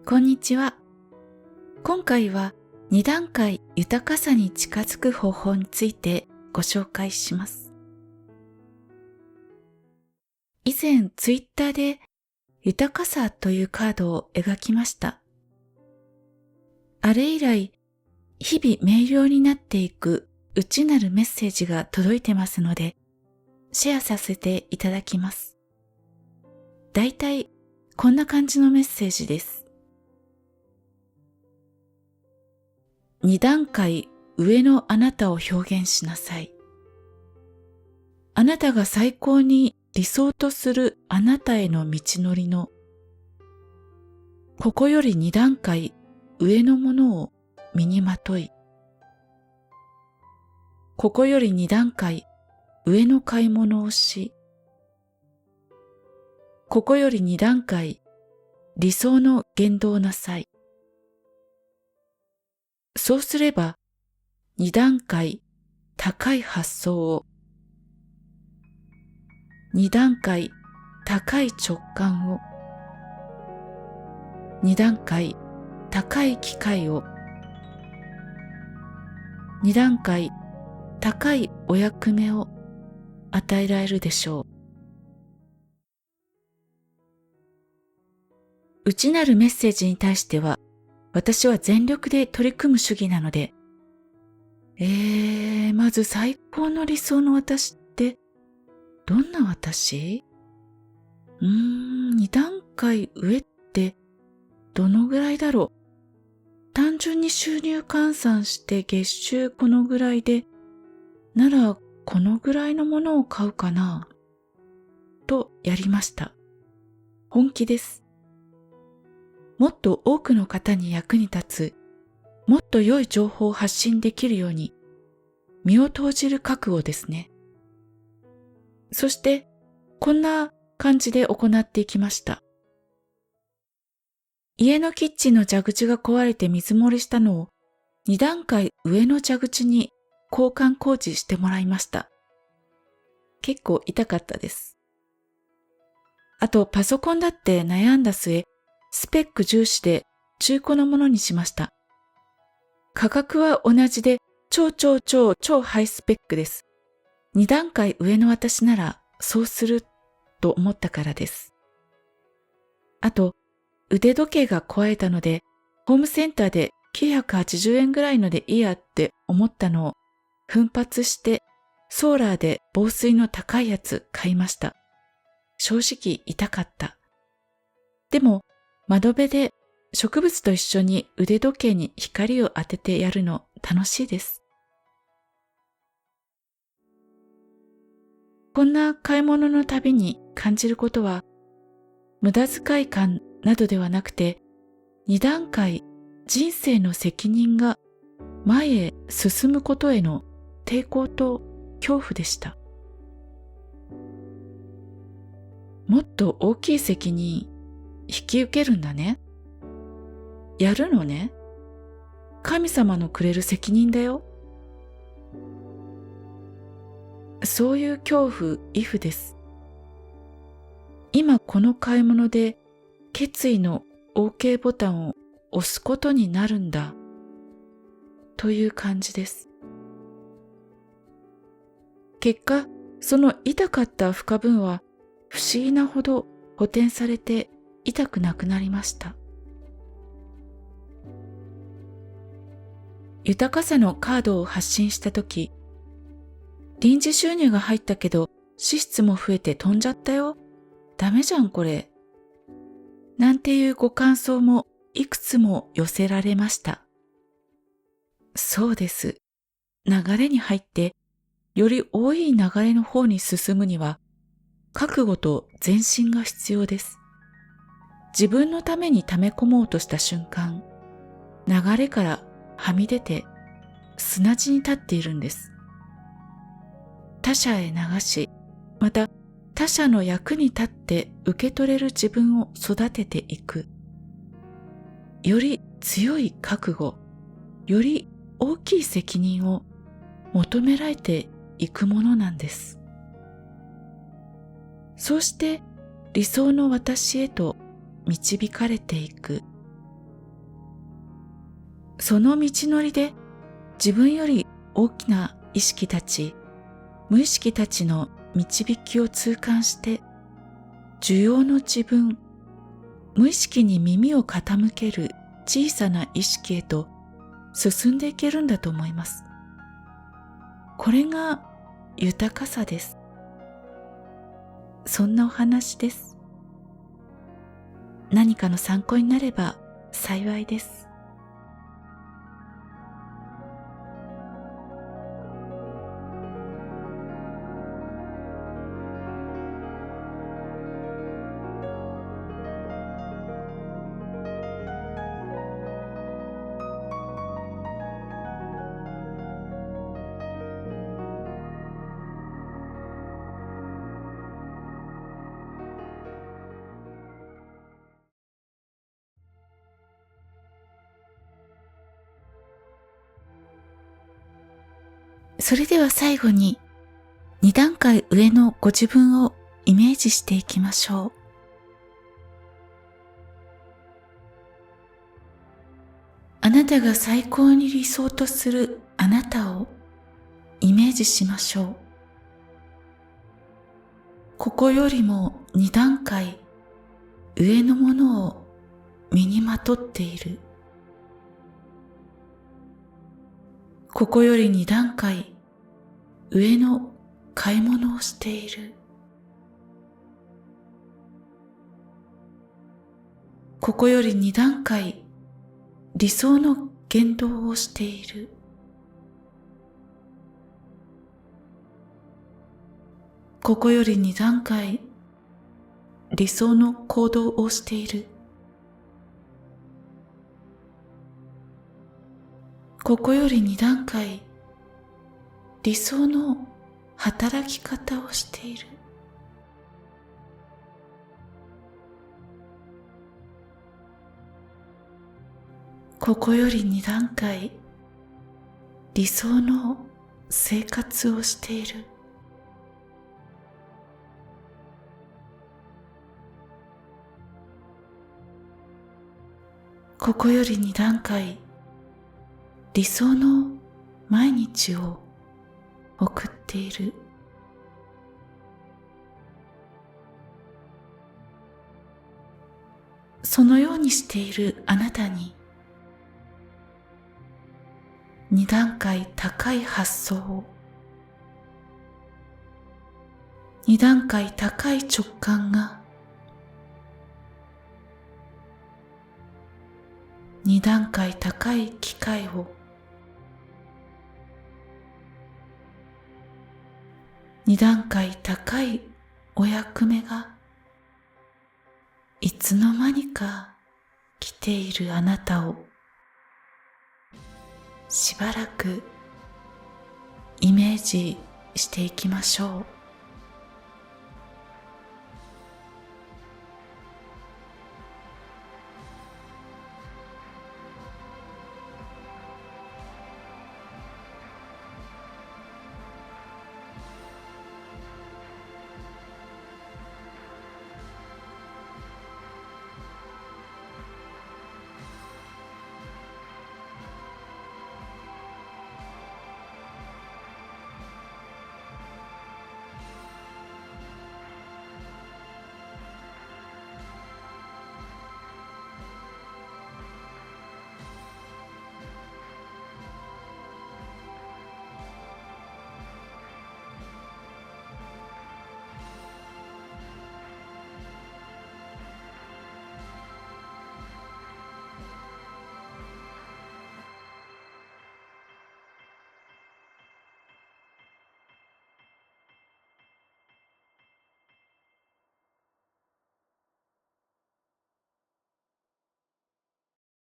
こんにちは。今回は2段階豊かさに近づく方法についてご紹介します。以前ツイッターで豊かさというカードを描きました。あれ以来、日々明瞭になっていく内なるメッセージが届いてますので、シェアさせていただきます。だいたいこんな感じのメッセージです。2段階上のあなたを表現しなさい。あなたが最高に理想とするあなたへの道のりの、ここより2段階上のものを身にまとい、ここより2段階上の買い物をし、ここより2段階理想の言動なさい。そうすれば2段階高い発想を、2段階高い直感を、2段階高い機会を、2段階高いお役目を与えられるでしょう。内なるメッセージに対しては、私は全力で取り組む主義なので、まず最高の理想の私ってどんな私？2段階上ってどのぐらいだろう？単純に収入換算して月収このぐらいで、ならこのぐらいのものを買うかなとやりました。本気です。もっと多くの方に役に立つ、もっと良い情報を発信できるように、身を投じる覚悟ですね。そして、こんな感じで行っていきました。家のキッチンの蛇口が壊れて水漏れしたのを2段階上の蛇口に交換工事してもらいました。結構痛かったです。あとパソコンだって悩んだ末、スペック重視で中古のものにしました。価格は同じで超ハイスペックです。2段階上の私ならそうすると思ったからです。あと、腕時計が壊れたので、ホームセンターで980円ぐらいのでいいやって思ったのを奮発してソーラーで防水の高いやつ買いました。正直痛かった。でも窓辺で植物と一緒に腕時計に光を当ててやるの楽しいです。こんな買い物のたびに感じることは、無駄遣い感などではなくて、2段階人生の責任が前へ進むことへの抵抗と恐怖でした。もっと大きい責任引き受けるんだね。やるのね。神様のくれる責任だよ。そういう恐怖、畏怖です。今この買い物で決意の OK ボタンを押すことになるんだという感じです。結果、その痛かった負荷分は不思議なほど補填されて痛くなくなりました。豊かさのカードを発信したとき、臨時収入が入ったけど支出も増えて飛んじゃったよ。ダメじゃんこれ。なんていうご感想もいくつも寄せられました。そうです。流れに入ってより多い流れの方に進むには覚悟と前進が必要です。自分のために溜め込もうとした瞬間、流れからはみ出て砂地に立っているんです。他者へ流し、また他者の役に立って受け取れる自分を育てていく。より強い覚悟、より大きい責任を求められていくものなんです。そうして理想の私へと導かれていく。その道のりで自分より大きな意識たち、無意識たちの導きを痛感して、受容の自分、無意識に耳を傾ける小さな意識へと進んでいけるんだと思います。これが豊かさです。そんなお話です。何かの参考になれば幸いです。それでは最後に2段階上のご自分をイメージしていきましょう。あなたが最高に理想とするあなたをイメージしましょう。ここよりも2段階上のものを身にまとっている。ここより2段階上の買い物をしている。ここより2段階理想の言動をしている。ここより2段階理想の行動をしている。ここより2段階理想の働き方をしている。ここより2段階理想の生活をしている。ここより2段階理想の毎日を送っている。そのようにしているあなたに2段階高い発想を、2段階高い直感が、2段階高い機会を、2段階高いお役目がいつの間にか来ているあなたをしばらくイメージしていきましょう。